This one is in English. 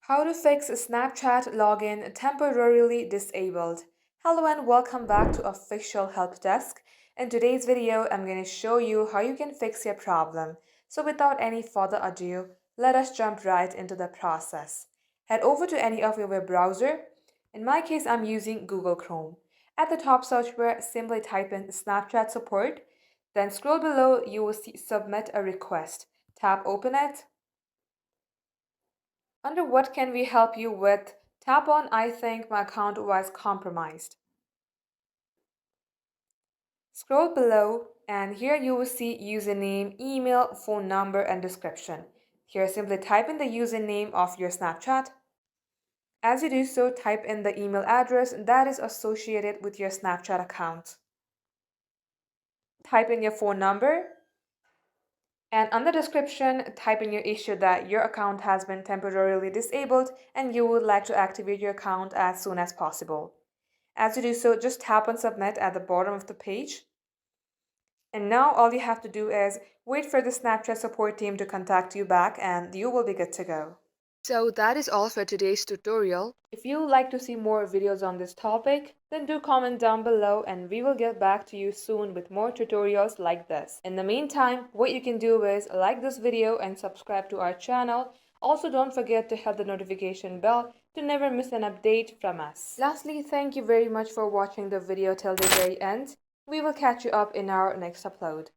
How to fix Snapchat login temporarily disabled. Hello and welcome back to Official Help Desk. In today's video, I'm going to show you how you can fix your problem. So without any further ado, let us jump right into the process. Head over to any of your web browser. In my case, I'm using Google Chrome. At the top search bar, simply type in Snapchat support. Then scroll below, you will see submit a request. Tap open it. Under what can we help you with? Tap on I think my account was compromised. Scroll below and here you will see username, email, phone number and description. Here simply type in the username of your Snapchat. As you do so, type in the email address that is associated with your Snapchat account. Type in your phone number. And on the description, type in your issue that your account has been temporarily disabled and you would like to activate your account as soon as possible. As you do so, just tap on submit at the bottom of the page. And now all you have to do is wait for the Snapchat support team to contact you back and you will be good to go. So that is all for today's tutorial. If you would like to see more videos on this topic, then do comment down below and we will get back to you soon with more tutorials like this. In the meantime, what you can do is like this video and subscribe to our channel. Also, don't forget to hit the notification bell to never miss an update from us. Lastly, thank you very much for watching the video till the very end. We will catch you up in our next upload.